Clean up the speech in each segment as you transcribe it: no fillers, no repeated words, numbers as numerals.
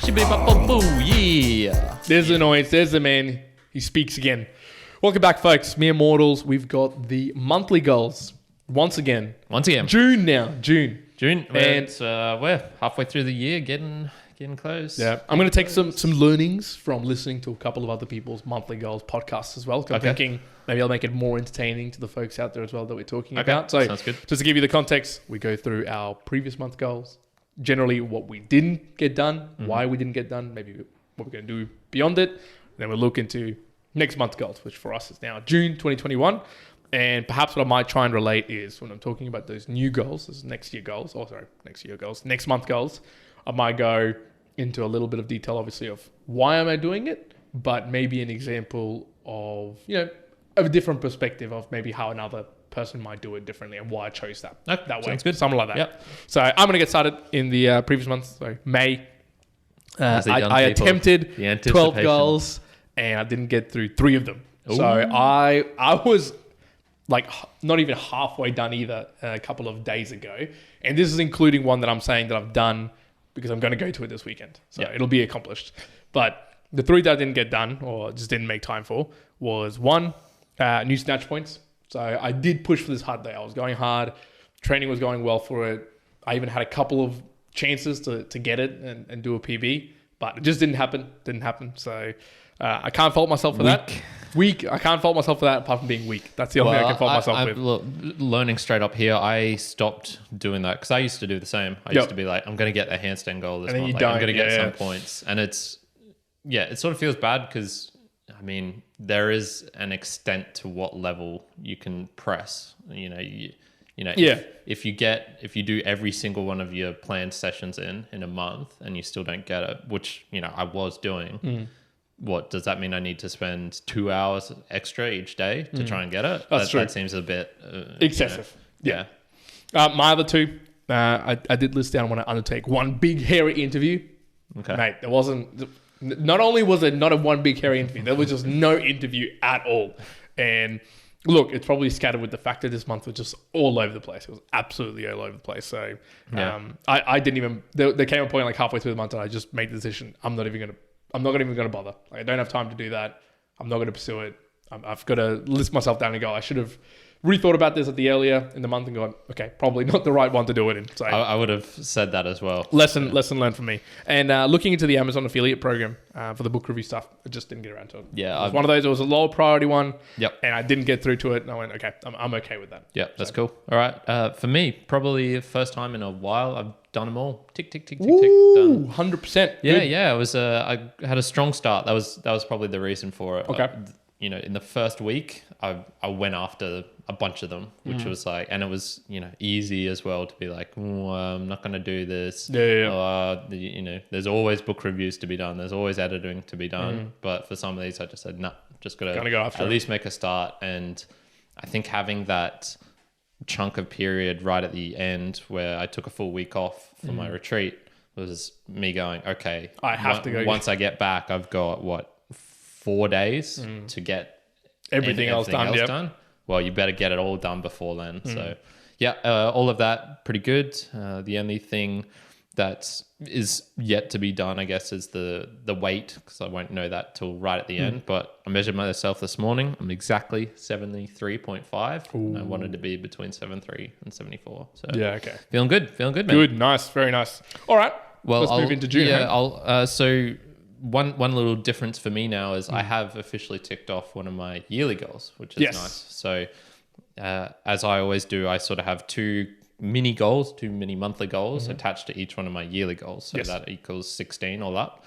Yeah. There's the noise. There's the man. He speaks again. Welcome back, folks. Mere mortals. We've got the monthly goals once again. June now. June. And we're halfway through the year, getting close. Yeah. I'm going to take some learnings from listening to a couple of other people's monthly goals podcasts as well. I'm thinking maybe I'll make it more entertaining to the folks out there as well that we're talking about. So sounds good. Just to give you the context, we go through our previous month goals, generally what we didn't get done, why we didn't get done, maybe what we're going to do beyond it. Then we'll look into next month's goals, which for us is now June 2021. And perhaps what I might try and relate is when I'm talking about those new goals, those next month goals, I might go into a little bit of detail, obviously, of why am I doing it, but maybe an example of, of a different perspective of maybe how another person might do it differently and why I chose that way. Sounds good. Something like that. Yep. So I'm going to get started in the previous month, so May. I attempted 12 goals and I didn't get through 3 of them. Ooh. So I was like not even halfway done either a couple of days ago. And this is including one that I'm saying that I've done because I'm going to go to it this weekend. So it'll be accomplished. But the 3 that I didn't get done or just didn't make time for was 1, new snatch points. So I did push for this hard day. I was going hard. Training was going well for it. I even had a couple of chances to get it and do a PB, but it just didn't happen. So I can't fault myself for that. I can't fault myself for that apart from being weak. That's the only thing I can fault myself with. Look, learning straight up here, I stopped doing that because I used to do the same. I used to be like, I'm going to get a handstand goal this month. I'm going to get some points. And it sort of feels bad because, I mean, there is an extent to what level you can press. If you do every single one of your planned sessions in a month and you still don't get it, which, I was doing, what does that mean? I need to spend 2 hours extra each day to try and get it? That's true. That seems a bit excessive. Yeah. My other 2, I did list down when I undertake one big hairy interview. Okay. Mate, there wasn't, not only was it not a one big hairy interview, there was just no interview at all. And look, it's probably scattered with the fact that this month was just all over the place. It was absolutely all over the place. So I didn't even, there came a point like halfway through the month that I just made the decision, I'm not even going to bother. Like, I don't have time to do that. I'm not going to pursue it. I've got to list myself down and go, I should have rethought about this earlier in the month and gone, okay, probably not the right one to do it in. So I would have said that as well. Lesson learned from me. And looking into the Amazon affiliate program for the book review stuff, I just didn't get around to it. Yeah. It was one of those, it was a low priority one. Yep. And I didn't get through to it. And I went, okay, I'm okay with that. Yeah, that's cool. All right. For me, probably the first time in a while, I've done them all. Tick, tick, tick, tick, tick. Done. 100%. Yeah. It was. I had a strong start. That was probably the reason for it. Okay. In the first week, I went after a bunch of them, which was like, and it was easy as well to be like, I'm not going to do this. There's always book reviews to be done. There's always editing to be done. But for some of these, I just said, no, just got to go after at least make a start. And I think having that chunk of period right at the end where I took a full week off for my retreat was me going, okay, I have to go. Once I get back, I've got 4 days to get everything else done. Well, you better get it all done before then. So all of that pretty good. The only thing that is yet to be done, I guess, is the weight, because I won't know that till right at the end. But I measured myself this morning. I'm exactly 73.5. I wanted to be between 73 and 74. So okay. Feeling good, man. Good, nice, very nice. All right, well, let's move into June. Yeah, so one little difference for me now is I have officially ticked off one of my yearly goals, which is nice. So as I always do, I sort of have 2 mini monthly goals attached to each one of my yearly goals. So that equals 16 all up.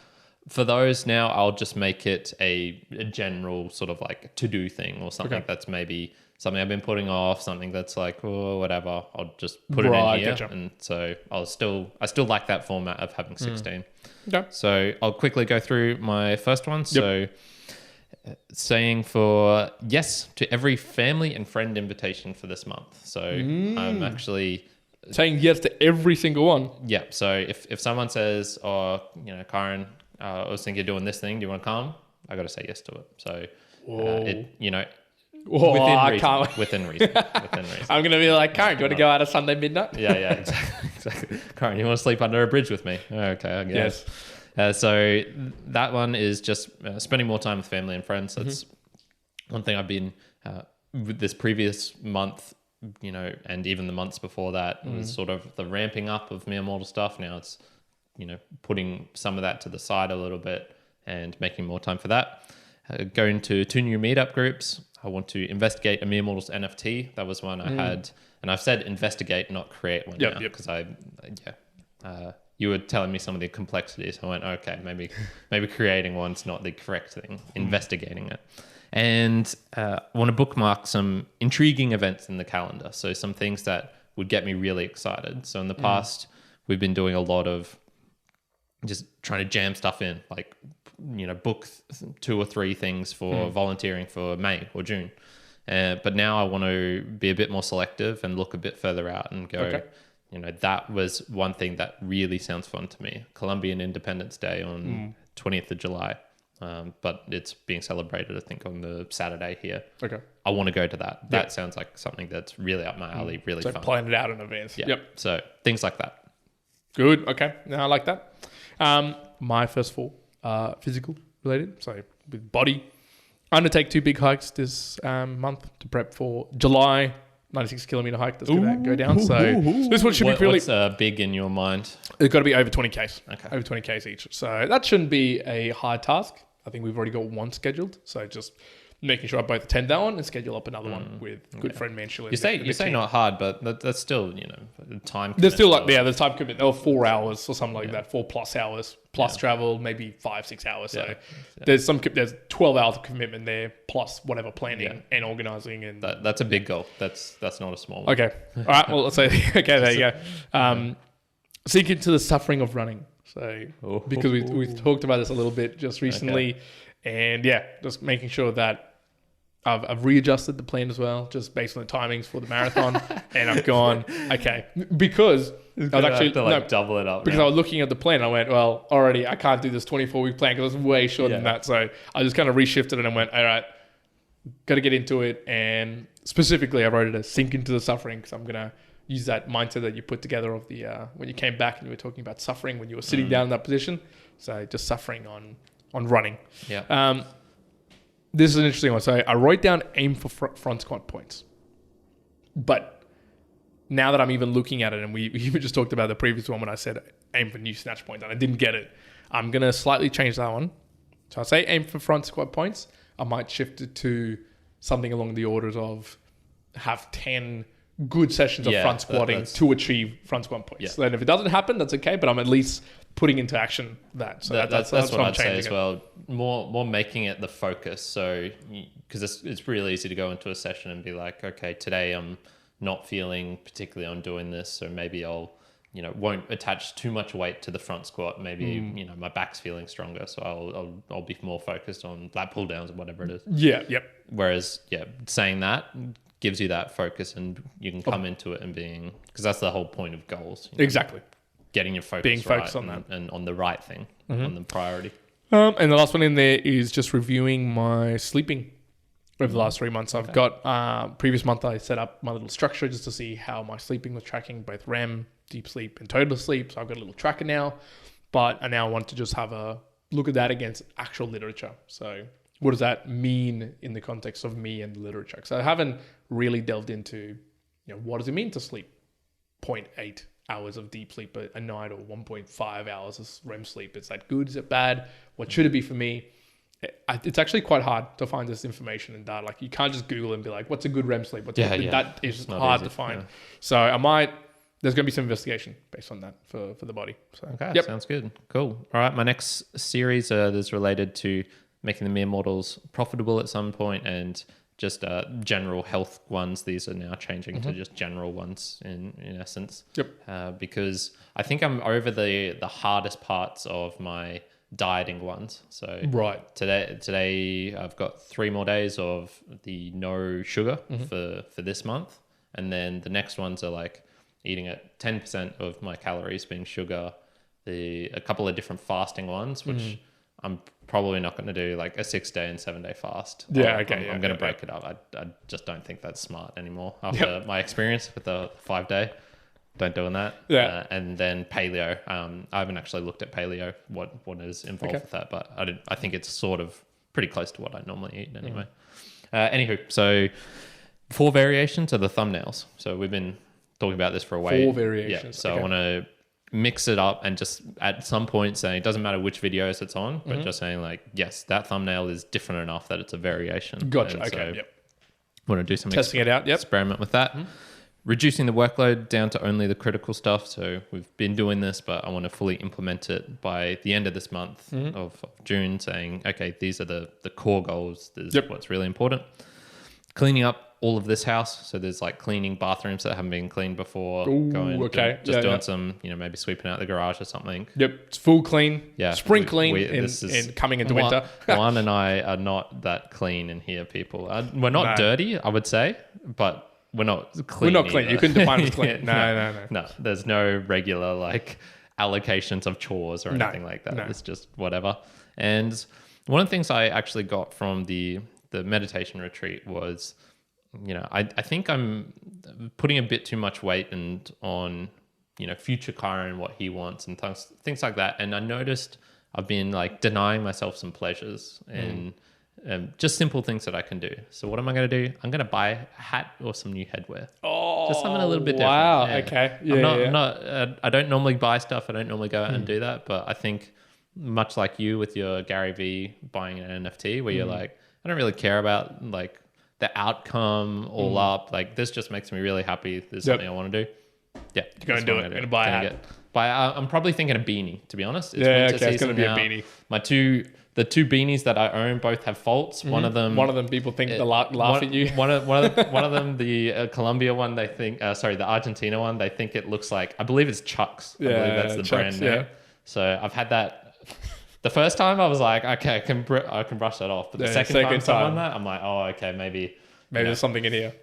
For those now, I'll just make it a general sort of like to-do thing or something that's maybe something I've been putting off, something that's like, whatever. I'll just put it in here. Gotcha. And so I still like that format of having 16. Okay. So I'll quickly go through my first one. So saying for yes to every family and friend invitation for this month. So I'm actually saying yes to every single one. Yeah. So if someone says, Kyrin, I was thinking of doing this thing. Do you want to come? I got to say yes to it. So within reason. I'm going to be like, Kyrin, do you want to go out at Sunday midnight? Yeah, exactly. Kyrin, you want to sleep under a bridge with me? Okay, I guess. So that one is just spending more time with family and friends. That's one thing I've been with this previous month, and even the months before that was sort of the ramping up of mere mortal stuff. Now it's, putting some of that to the side a little bit and making more time for that. Going to 2 new meetup groups. I want to investigate a Mere Mortals NFT. That was one I had, and I've said investigate, not create one now, because you were telling me some of the complexities. I went, okay, maybe creating one's not the correct thing. Investigating it, and I want to bookmark some intriguing events in the calendar. So some things that would get me really excited. So in the past, we've been doing a lot of just trying to jam stuff in, like, book 2 or 3 things for volunteering for May or June. But now I want to be a bit more selective and look a bit further out and go, that was one thing that really sounds fun to me. Colombian Independence Day on 20th of July. But it's being celebrated, I think, on the Saturday here. Okay. I want to go to that. That sounds like something that's really up my alley, really fun. Plan it out in advance. Yeah. Yep. So things like that. Good. Okay. I like that. My first 4 physical related. So with body, undertake 2 big hikes this month to prep for July 96 kilometer hike that's going to go down. So this one should be pretty... What's big in your mind? It's got to be over 20 Ks. Okay. Over 20 Ks each. So that shouldn't be a hard task. I think we've already got one scheduled. So just making sure I both attend that one and schedule up another one with good friend Manshula. You say not hard, but that's still, time. There's still there's time commitment. There were 4 hours or something like that, 4+ hours plus travel, maybe 5-6 hours. So there's 12 hours of commitment there plus whatever planning and organizing. And that's a big goal. That's not a small one. Okay. All right. Well, let's say, okay, there you go. Sink into the suffering of running. So because we talked about this a little bit just recently, and just making sure that I've readjusted the plan as well, just based on the timings for the marathon, and I've gone because I was actually double it up because I was looking at the plan. I went, well, already I can't do this 24-week plan because it's way shorter than that. So I just kind of reshifted it and went, all right, got to get into it. And specifically, I wrote it as sink into the suffering because I'm gonna use that mindset that you put together of the when you came back and you were talking about suffering when you were sitting down in that position. So just suffering on running. Yeah. This is an interesting one. So I wrote down aim for front squat points. But now that I'm even looking at it, and we even just talked about the previous one when I said aim for new snatch points, and I didn't get it, I'm going to slightly change that one. So I say aim for front squat points. I might shift it to something along the orders of have 10 good sessions of front squatting to achieve front squat points. Yeah. So then if it doesn't happen, that's okay, but I'm at least putting into action that. So that's what I'd say as well. More making it the focus. So because it's really easy to go into a session and be like, okay, today I'm not feeling particularly on doing this, so maybe I'll won't attach too much weight to the front squat. Maybe my back's feeling stronger, so I'll be more focused on lat pull downs or whatever it is. Yeah. Yep. Whereas saying that gives you that focus, and you can come into it and being, because that's the whole point of goals. Exactly. Getting your focus being focused right on that and on the right thing, on the priority. And the last one in there is just reviewing my sleeping over the last 3 months. I've got previous month I set up my little structure just to see how my sleeping was tracking, both REM, deep sleep, and total sleep. So I've got a little tracker now, but I now want to just have a look at that against actual literature. So what does that mean in the context of me and literature? So I haven't really delved into, what does it mean to sleep 0.8 hours of deep sleep a night or 1.5 hours of REM sleep? Is that good? Is it bad? What should it be for me? It's actually quite hard to find this information and data. Like you can't just Google and be like, what's a good REM sleep? That is hard to find. Yeah. So there's going to be some investigation based on that for the body. So okay, sounds good. Cool. All right, my next series is related to making the Mere Mortals profitable at some point, and just general health ones. These are now changing to just general ones in essence. Yep. Because I think I'm over the hardest parts of my dieting ones. So today I've got 3 more days of the no sugar for this month, and then the next ones are like eating at 10% of my calories being sugar. A couple of different fasting ones, which I'm probably not going to do like a 6-day and 7-day fast. I'm going to break it up. I just don't think that's smart anymore after my experience with the 5-day. don't doing that. Yeah. And then paleo. I haven't actually looked at paleo, what is involved with that, but I think it's sort of pretty close to what I normally eat anyway. Anywho, so 4 variations are the thumbnails. So we've been talking about this for a while. 4 variations. Yeah. So I want to mix it up and just at some point saying it doesn't matter which videos it's on, but just saying like, yes, that thumbnail is different enough that it's a variation. Gotcha. And Okay. so Yep. Want to do some Testing it out. Yep. experiment with that. Reducing the workload down to only the critical stuff. So we've been doing this, but I want to fully implement it by the end of this month of June, saying, okay, these are the core goals. This is what's really important. Cleaning up all of this house. So there's like cleaning bathrooms that haven't been cleaned before. Ooh, doing okay. some, maybe sweeping out the garage or something. Yep. It's full clean. Yeah. Spring clean in coming into winter. Juan and I are not that clean in here, people. We're not dirty, I would say, but we're not clean. We're not clean. Either. You couldn't define us clean. No. No, there's no regular like allocations of chores or anything like that. It's just whatever. And one of the things I actually got from the meditation retreat was, I think I'm putting a bit too much weight on future Kyrin, what he wants and things like that. And I noticed I've been like denying myself some pleasures and just simple things that I can do. So what am I going to do? I'm going to buy a hat or some new headwear. Oh, just something a little bit different. Wow. Yeah. Okay. I'm not, I don't normally buy stuff. I don't normally go out and do that. But I think much like you with your Gary V buying an NFT where you're like, I don't really care about like the outcome all up. Like this just makes me really happy. There's something I want to do. Yeah. You're going to do it. You're going to buy a hat. I'm probably thinking a beanie, to be honest. It's going to be a beanie. The 2 beanies that I own both have faults. One of them people think they laugh at you. One of them, the Colombia one, they think, the Argentina one, they think it looks like, I believe it's Chucks. I believe that's the Chucks, brand name. Yeah. So I've had that. The first time I was like, okay, I can brush that off. But the second time someone that, I'm like, oh, okay, maybe there's something in here.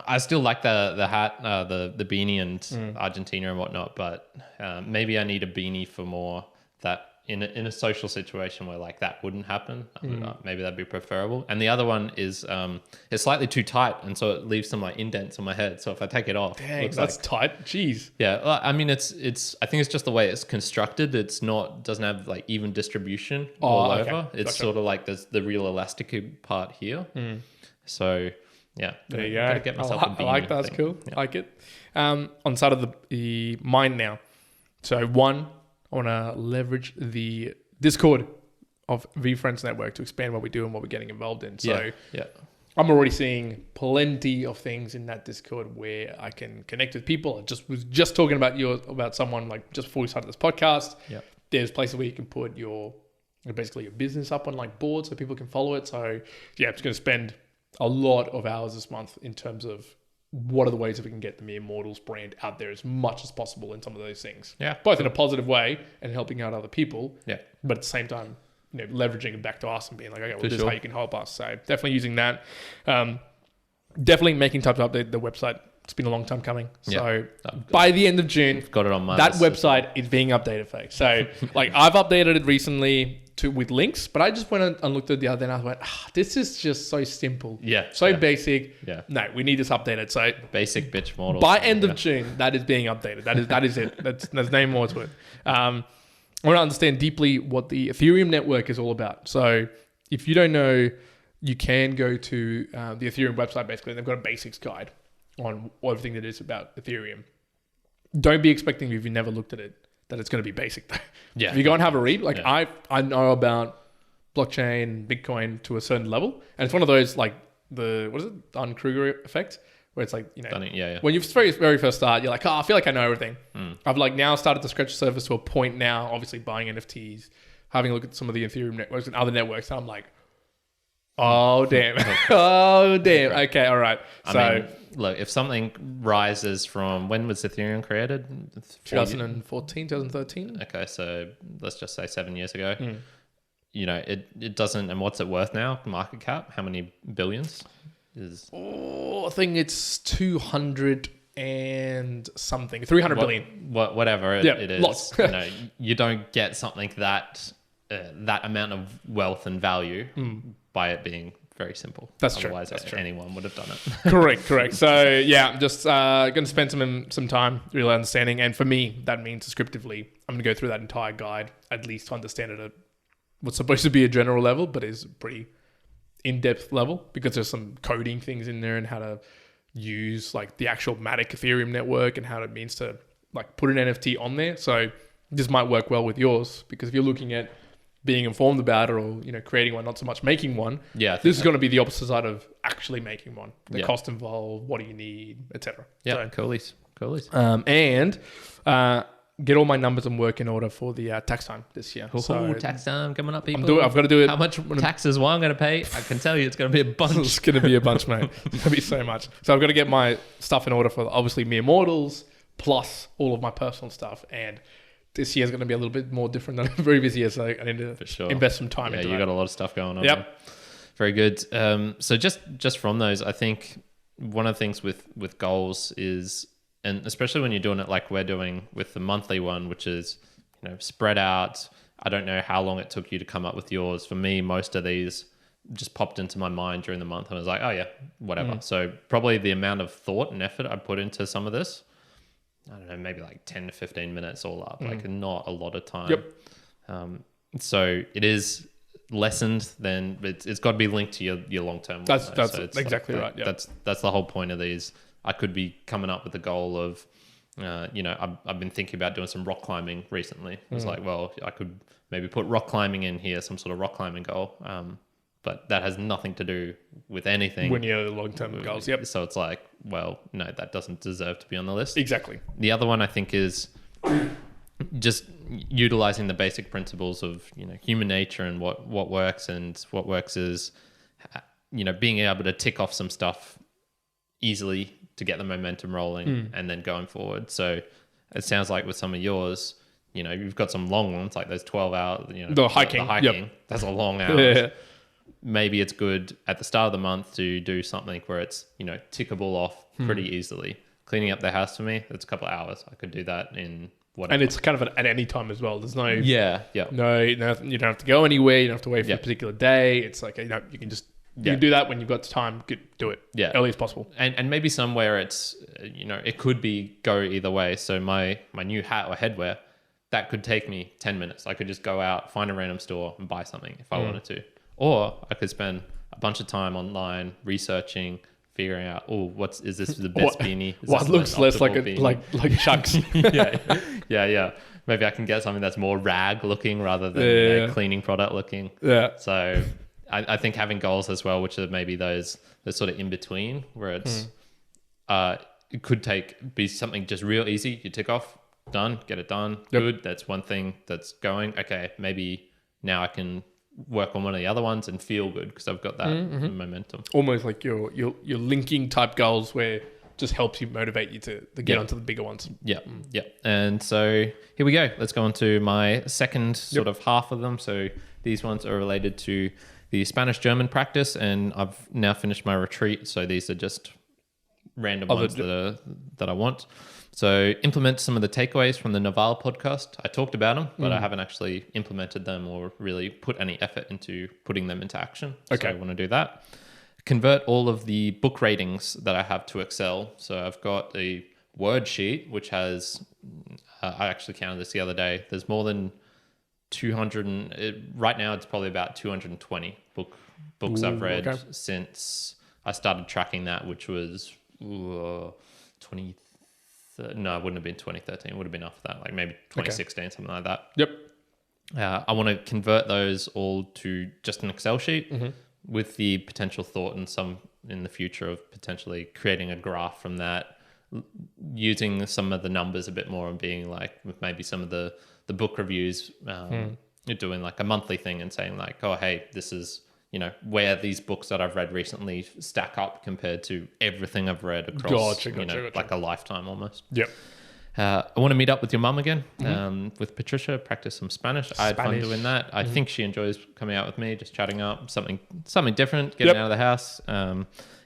I still like the hat, the beanie and Argentina and whatnot, but maybe I need a beanie for more that in a social situation where like that wouldn't happen. Maybe that'd be preferable. And the other one is it's slightly too tight, and so it leaves some like indents on my head. So if I take it off, dang, that's tight. Jeez. Yeah, I mean it's I think it's just the way it's constructed. It's doesn't have like even distribution all over. It's sort of like there's the real elastic part here. So yeah, there you go. Gotta get myself a beanie. I like that. That's cool. Yeah. I like it. On the side of the mind now. So one, I want to leverage the Discord of VFriends Network to expand what we do and what we're getting involved in. So I'm already seeing plenty of things in that Discord where I can connect with people. I was just talking about someone like just before we started this podcast. Yeah. There's places where you can put basically your business up on like boards so people can follow it. So yeah, I'm just going to spend a lot of hours this month in terms of what are the ways that we can get the Mere Mortals brand out there as much as possible in some of those things. Yeah. Both in a positive way and helping out other people. Yeah. But at the same time, leveraging it back to us and being like, okay, well, this is how you can help us. So definitely using that. Definitely making time to update the website. It's been a long time coming. So by the end of June, got it on my that website is being updated, folks. So like I've updated it recently with links, but I just went and looked at the other day and I was like, this is just so simple. Yeah. So basic. Yeah. No, we need this updated. So basic bitch model. By end of June, that is being updated. That is it. There's no more to it. I want to understand deeply what the Ethereum network is all about. So if you don't know, you can go to the Ethereum website basically. They've got a basics guide on everything that is about Ethereum. Don't be expecting, if you've never looked at it, that it's going to be basic. Yeah. If you go and have a read, I know about blockchain, Bitcoin to a certain level. And it's one of those like the Dunning-Kruger effect, where it's like, when you very first start, you're like, I feel like I know everything. I've like now started to scratch the surface to a point now, obviously buying NFTs, having a look at some of the Ethereum networks and other networks. And I'm like, oh, damn. Oh, damn. Okay. All right. I mean, look, if something rises from, when was Ethereum created? 2014, 2013. Okay. So let's just say 7 years ago. It doesn't, and what's it worth now? Market cap? How many billions? I think it's 200 and something, 300 billion. Whatever it is. Lots. You don't get something that amount of wealth and value by it being very simple. That's Otherwise, true. That's true. Anyone would have done it. Correct. So yeah, I'm just going to spend some time really understanding. And for me, that means descriptively, I'm going to go through that entire guide at least to understand it at what's supposed to be a general level, but is pretty in-depth level, because there's some coding things in there and how to use like the actual Matic Ethereum network and how it means to like put an NFT on there. So this might work well with yours, because if you're looking at being informed about it, or creating one, not so much making one. Yeah, this is going to be the opposite side of actually making one. The Yeah. cost involved, what do you need, etc. Yeah, coolies. And get all my numbers and work in order for the tax time this year. So tax time coming up, people. I've got to do it. How much taxes I'm going to pay? I can tell you, it's going to be a bunch. It's going to be a bunch, mate. It's going to be so much. So I've got to get my stuff in order for obviously mere mortals, plus all of my personal stuff. And this year is going to be a little bit more different than a very busy year, so I need to invest some time into you that. got a lot of stuff going on. Yep. There. Very good. So just from those, I think one of the things with goals is, and especially when you're doing it like we're doing with the monthly one, which is spread out. I don't know how long it took you to come up with yours. For me, most of these just popped into my mind during the month. I was like, oh yeah, whatever. So probably the amount of thought and effort I put into some of this, I don't know, maybe like 10 to 15 minutes all up, like not a lot of time. Yep. So it is lessened, then it's got to be linked to your long-term. That's so exactly right. Yeah. That's the whole point of these. I could be coming up with the goal of, I've been thinking about doing some rock climbing recently. It's like, well, I could maybe put rock climbing in here, some sort of rock climbing goal. But that has nothing to do with anything. When you're long-term goals, yep. So it's like, well, no, that doesn't deserve to be on the list. Exactly. The other one I think is just utilizing the basic principles of human nature and what works, and what works is being able to tick off some stuff easily to get the momentum rolling and then going forward. So it sounds like with some of yours, you've got some long ones like those 12 hours. The hiking. Yep. That's a long hour. Yeah. Maybe it's good at the start of the month to do something where it's tickable off pretty easily. Cleaning up the house for me, it's a couple of hours. I could do that in whatever. And it's kind of at any time as well. There's no you don't have to go anywhere. You don't have to wait for a particular day. It's like you can just you can do that when you've got time. Do it early as possible. And maybe somewhere it's it could be go either way. So my new hat or headwear, that could take me 10 minutes. I could just go out, find a random store and buy something if I wanted to. Or I could spend a bunch of time online researching, figuring out, is this the best beanie? What looks less like Chuck's? Yeah. Maybe I can get something that's more rag looking rather than cleaning product looking. Yeah. So I think having goals as well, which are maybe those sort of in between, where it's it could be something just real easy. You tick off, done, get it done, good. That's one thing that's going. Okay, maybe now I can work on one of the other ones and feel good because I've got that momentum. Almost like your linking type goals, where just helps you motivate you to get onto the bigger ones. Yeah. And so here we go. Let's go on to my second sort of half of them. So these ones are related to the Spanish-German practice, and I've now finished my retreat. So these are just random ones that I want. So implement some of the takeaways from the Naval podcast. I talked about them, but I haven't actually implemented them or really put any effort into putting them into action. Okay. So I want to do that. Convert all of the book ratings that I have to Excel. So I've got a word sheet, which has, I actually counted this the other day. There's more than 200, right now it's probably about 220 books I've read since I started tracking that, which was 2013. No, it wouldn't have been 2013. It would have been after that, like maybe 2016, something like that. Yep. I want to convert those all to just an Excel sheet with the potential thought in the future of potentially creating a graph from that, using some of the numbers a bit more and being like with maybe some of the book reviews, doing like a monthly thing and saying like, oh, hey, this is, where these books that I've read recently stack up compared to everything I've read across, gotcha. like a lifetime almost. Yep. I want to meet up with your mum again, with Patricia, practice some Spanish. I had fun doing that. I think she enjoys coming out with me, just chatting up, something different, getting out of the house.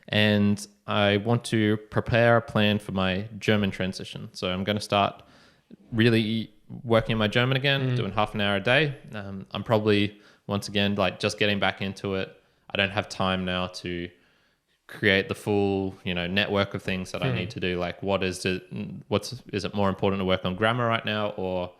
And I want to prepare a plan for my German transition. So I'm going to start really working on my German again, doing half an hour a day. I'm probably, once again, like just getting back into it. I don't have time now to create the full, network of things that I need to do. Like, is it more important to work on grammar right now, or,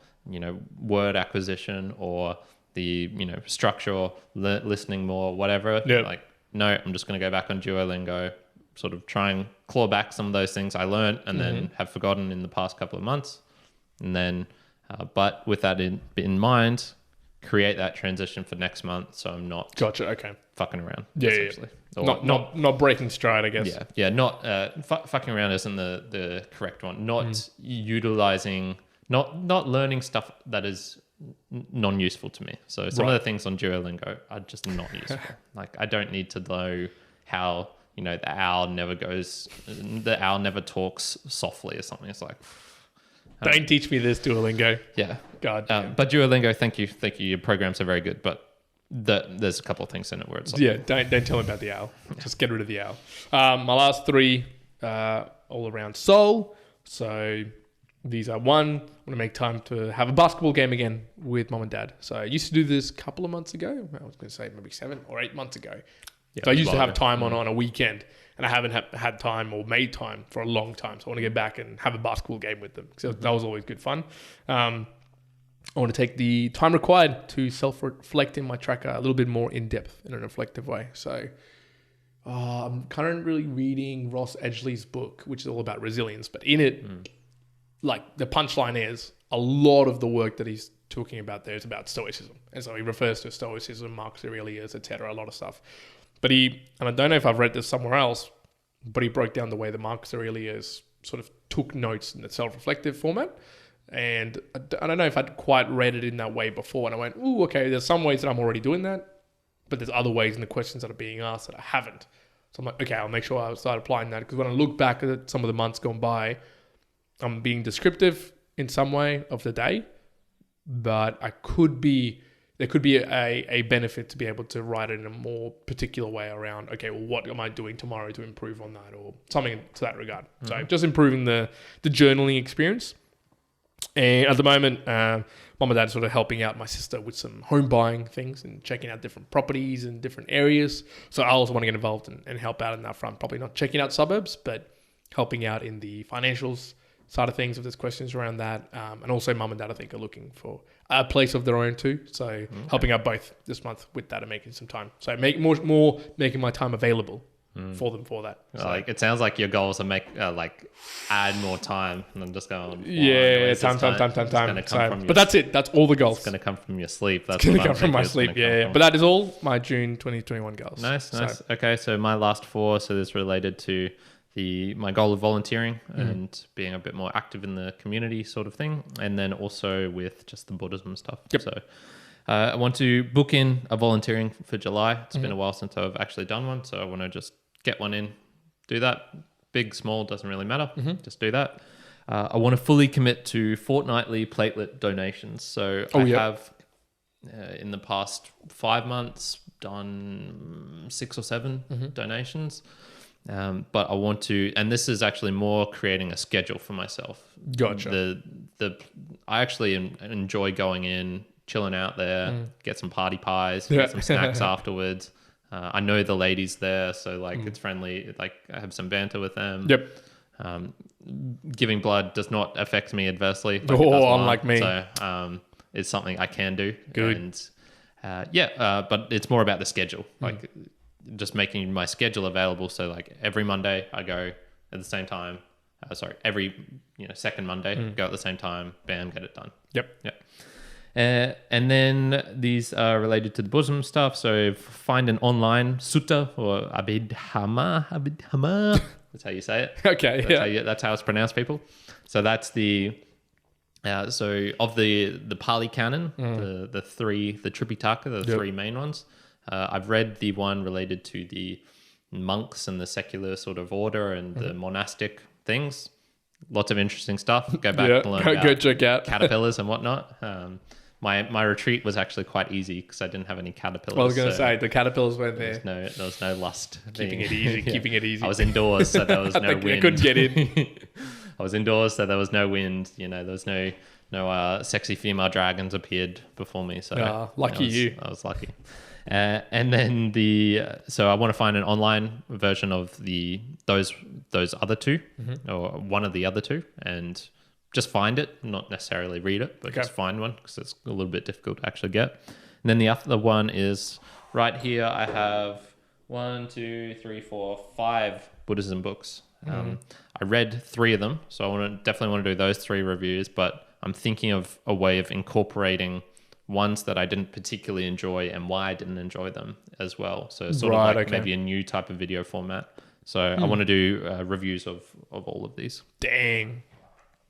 word acquisition, or the, structure, or listening more, whatever. Yep. Like, no, I'm just going to go back on Duolingo, sort of try and claw back some of those things I learned and then have forgotten in the past couple of months. And then, but with that in mind, create that transition for next month, so I'm not fucking around. Essentially. Or not breaking stride, I guess. Yeah. Not fucking around isn't the correct one. Not utilizing, not learning stuff that is non-useful to me. So some of the things on Duolingo are just not useful. Like, I don't need to know how the owl never talks softly or something. It's like, don't teach me this, Duolingo. Yeah. God. But Duolingo, thank you. Your programs are very good, but there's a couple of things in it where it's like, don't tell me about the owl. Just get rid of the owl. My last three all around soul. So these are one, I want to make time to have a basketball game again with mom and dad. So I used to do this a couple of months ago. I was going to say maybe 7 or 8 months ago. Yeah, so I used to have time on a weekend, and I haven't had time or made time for a long time. So I want to get back and have a basketball game with them. So that was always good fun. I want to take the time required to self-reflect in my tracker a little bit more in depth in a reflective way. So I'm currently reading Ross Edgley's book, which is all about resilience. But in it, like, the punchline is a lot of the work that he's talking about there is about stoicism. And so he refers to stoicism, Marcus Aurelius, etc., a lot of stuff. But and I don't know if I've read this somewhere else, but he broke down the way that Marcus Aurelius sort of took notes in the self-reflective format. And I don't know if I'd quite read it in that way before. And I went, ooh, okay, there's some ways that I'm already doing that, but there's other ways in the questions that are being asked that I haven't. So I'm like, okay, I'll make sure I start applying that. Because when I look back at some of the months gone by, I'm being descriptive in some way of the day, but there could be a benefit to be able to write it in a more particular way around, okay, well, what am I doing tomorrow to improve on that, or something to that regard. So just improving the journaling experience. And at the moment, mom and dad are sort of helping out my sister with some home buying things and checking out different properties in different areas. So I also want to get involved and help out in that front. Probably not checking out suburbs, but helping out in the financials side of things if there's questions around that. And also mum and dad, I think, are looking for a place of their own too. So helping out both this month with that and making some time. So make more making my time available for them for that. So, like, it sounds like your goals are add more time, and I'm just going, time. But that's it. That's all the goals. It's going to come from your sleep. That's going to come from my sleep. Yeah. But that is all my June 2021 goals. Nice. So. Okay. So my last 4. So this related to my goal of volunteering and being a bit more active in the community sort of thing. And then also with just the Buddhism stuff. Yep. So I want to book in a volunteering for July. It's been a while since I've actually done one. So I want to just get one in, do that. Big, small, doesn't really matter. Just do that. I want to fully commit to fortnightly platelet donations. So I have in the past 5 months done 6 or 7 donations. But I want to, and this is actually more creating a schedule for myself. Gotcha. I actually enjoy going in, chilling out there, get some party pies, get some snacks afterwards. I know the ladies there, so it's friendly. Like, I have some banter with them. Yep. Giving blood does not affect me adversely. Unlike me. So it's something I can do. Good. And but it's more about the schedule. Like, just making my schedule available. So every Monday I go at the same time. Every second Monday go at the same time. Bam, get it done. Yep. And then these are related to the Buddhism stuff. So find an online sutta or abhidhamma. That's how you say it. Okay. That's how it's pronounced, people. So that's the so of the Pali Canon, the Tripitaka, the 3 main ones. I've read the one related to the monks and the secular sort of order and the monastic things. Lots of interesting stuff. Go back and learn about check out caterpillars and whatnot. My retreat was actually quite easy because I didn't have any caterpillars. I was going to say, the caterpillars weren't there. There was no lust. Keeping it easy. I was indoors, so there was no wind. I couldn't get in. I was indoors, so there was no wind. There was no sexy female dragons appeared before me. So lucky you. I was lucky. And then so I want to find an online version of those other two, or one of the other two, and just find it, not necessarily read it, but just find one, because it's a little bit difficult to actually get. And then the other one is right here. I have 5 Buddhism books. I read 3 of them, so I definitely want to do those 3 reviews, but I'm thinking of a way of incorporating ones that I didn't particularly enjoy and why I didn't enjoy them as well. So sort of like maybe a new type of video format. So I want to do reviews of all of these. Dang.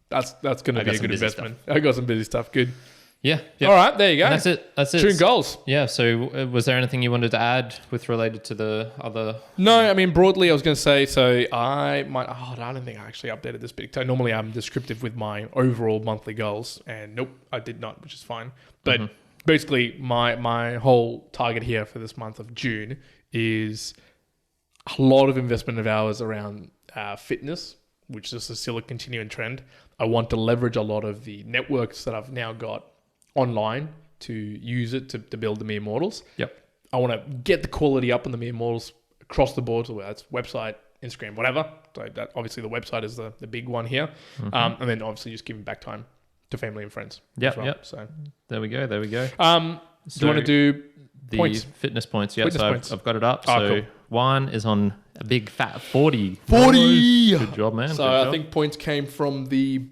That's going to be a good investment. I got some busy stuff. Good. Yeah. All right. There you go. And that's it. June goals. Yeah. So was there anything you wanted to add related to the other? No, I mean, broadly, I was going to say, so I don't think I actually updated this bit. Normally I'm descriptive with my overall monthly goals, and nope, I did not, which is fine. But basically my whole target here for this month of June is a lot of investment of hours around fitness, which is still a continuing trend. I want to leverage a lot of the networks that I've now got online to use it to build the mere mortals. Yep. I want to get the quality up on the mere mortals across the board, so whether that's website, Instagram, whatever. So that obviously the website is the big one here. And then obviously just giving back time to family and friends. Yeah. Well. Yep. So there we go. do you want to do the points? Fitness points? Yeah. Fitness So points. I've got it up. Oh, so cool. Juan is on a big fat 40. 40. Good job, man. So I think points came from the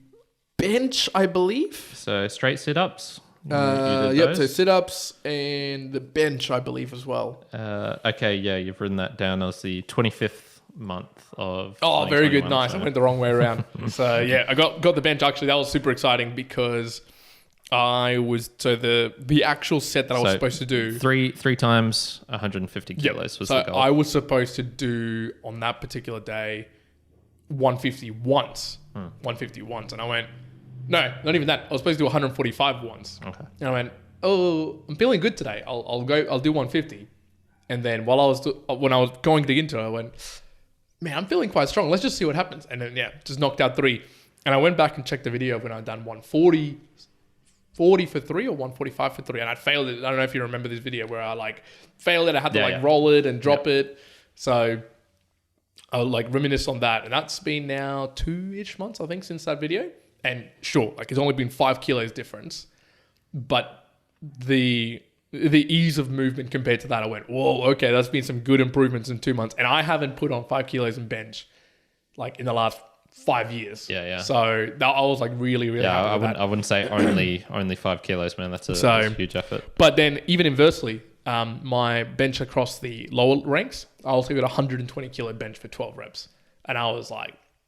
bench, I believe. So straight sit-ups. Yep. So sit-ups and the bench, I believe, as well. Okay. Yeah. You've written that down as the 25th month of. Oh, very good. 2021, Nice. so. I went the wrong way around. So yeah, I got the bench. Actually, that was super exciting because the actual set that I was supposed to do three times 150 kilos was the goal. I was supposed to do on that particular day 150 once, 150 once, and I went, no, not even that. I was supposed to do 145 once. Okay. And I went, oh, I'm feeling good today. I'll do 150. And then when I was going to dig into it, I went, man, I'm feeling quite strong. Let's just see what happens. And then just knocked out 3. And I went back and checked the video of when I'd done 140 for 3 or 145 for 3, and I failed it. I don't know if you remember this video where I failed it. I had to roll it and drop it. So I'll reminisce on that, and that's been now 2-ish months, I think, since that video. And sure, it's only been 5 kilos difference, but the ease of movement compared to that, I went, whoa, okay, that's been some good improvements in 2 months, and I haven't put on 5 kilos in bench in the last 5 years. Yeah. So I was really happy with that. I wouldn't say only 5 kilos, man. That's a huge effort. But then even inversely, my bench across the lower ranks, I also got 120 kilo bench for 12 reps. And I was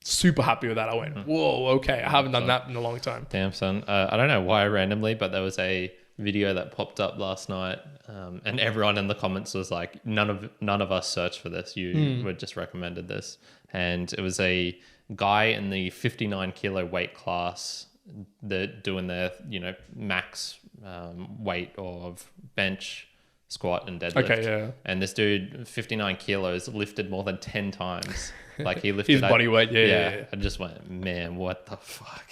super happy with that. I went, whoa, okay. I haven't done that in a long time. Damn, son. I don't know why randomly, but there was a video that popped up last night, and everyone in the comments was like, none of us searched for this. You were just recommended this. And it was a guy in the 59 kilo weight class that doing their max weight of bench, squat, and deadlift. Okay, yeah. And this dude, 59 kilos, lifted more than 10 times. He lifted his body weight. Yeah. I just went, man, what the fuck?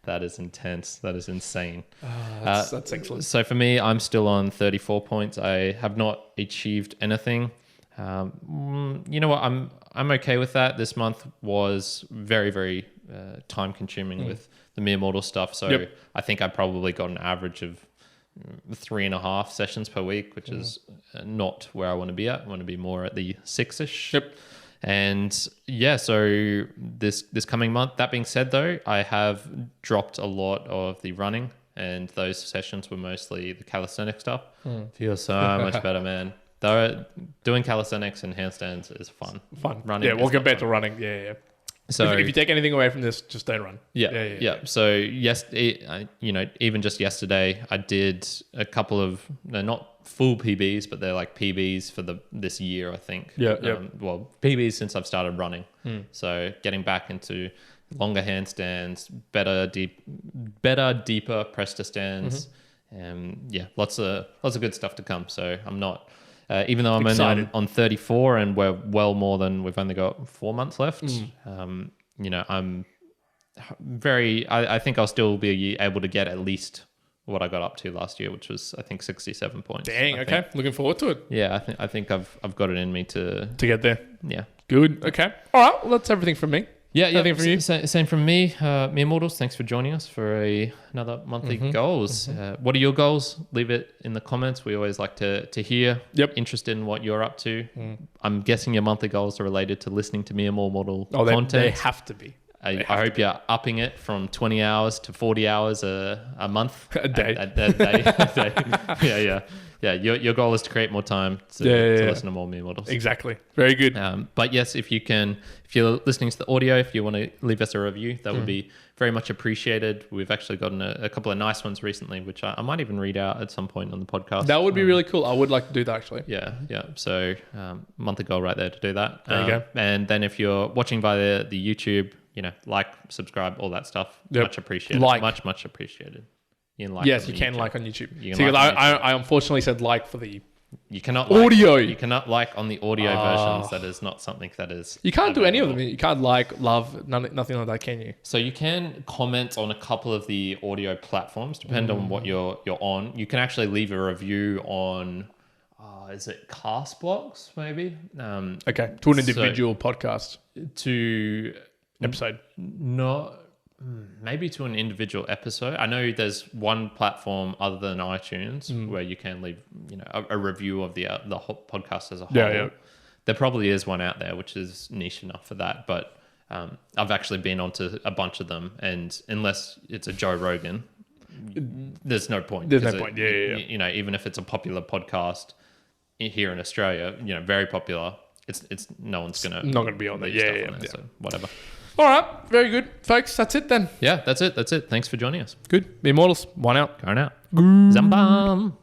That is intense. That is insane. That's excellent. So for me, I'm still on 34 points. I have not achieved anything. You know what? I'm okay with that. This month was very, very time consuming with the mere mortal stuff. So I think I probably got an average of 3.5 sessions per week, which is not where I want to be at. I want to be more at the 6-ish. Yep. And so this coming month, that being said though, I have dropped a lot of the running, and those sessions were mostly the calisthenic stuff. Feels so much better, man. Though doing calisthenics and handstands is fun. Running, yeah. Well, compared to running, yeah. So if you take anything away from this, just don't run. Yeah. So yes, even just yesterday, I did a couple of not full PBs, but they're PBs for this year, I think. Well, PBs since I've started running. So getting back into longer handstands, better, deeper press to stands, and lots of good stuff to come. So I'm not. Even though I'm only on 34 and we're well more than we've only got 4 months left, I'm very. I think I'll still be able to get at least what I got up to last year, which was I think 67 points. Dang. Okay. Looking forward to it. Yeah, I think I've got it in me to get there. Yeah. Good. Okay. All right. Well, that's everything from me. Yeah. Everything from you. Same from me. Me Immortals, thanks for joining us for another monthly goals. What are your goals? Leave it in the comments. We always like to hear. Yep. Interested in what you're up to. I'm guessing your monthly goals are related to listening to me and more model content. They have to be. I hope you're upping it from 20 hours to 40 hours a month. A day. A day. Yeah. Your goal is to create more time to listen to more Me Models. Exactly. Very good. But yes, if you're listening to the audio, if you want to leave us a review, that would be very much appreciated. We've actually gotten a couple of nice ones recently, which I might even read out at some point on the podcast. That would be really cool. I would like to do that actually. Yeah. So monthly goal right there to do that. There you go. And then if you're watching via the YouTube, like, subscribe, all that stuff. Yep. Much appreciated. Like. Much appreciated. You can Yes, you can like on YouTube. Like I unfortunately said like for the you cannot audio. You cannot like on the audio versions. That is not something that is. You can't do any of them. You can't like, love, nothing like that, can you? So you can comment on a couple of the audio platforms, depending on what you're on. You can actually leave a review on. Is it Castbox maybe? Okay, to an individual podcast. To episode. No, maybe to an individual episode. I know there's one platform other than iTunes where you can leave, a review of the whole podcast as a whole. Yeah. There probably is one out there which is niche enough for that, but I've actually been onto a bunch of them, and unless it's a Joe Rogan, there's no point. There's no point. Yeah. Even if it's a popular podcast here in Australia, very popular. It's no one's not gonna be on there. Yeah. So whatever. All right, very good, folks. That's it then. Yeah, that's it. Thanks for joining us. Good. Be Immortals. One out. Kyrin out. Zambam.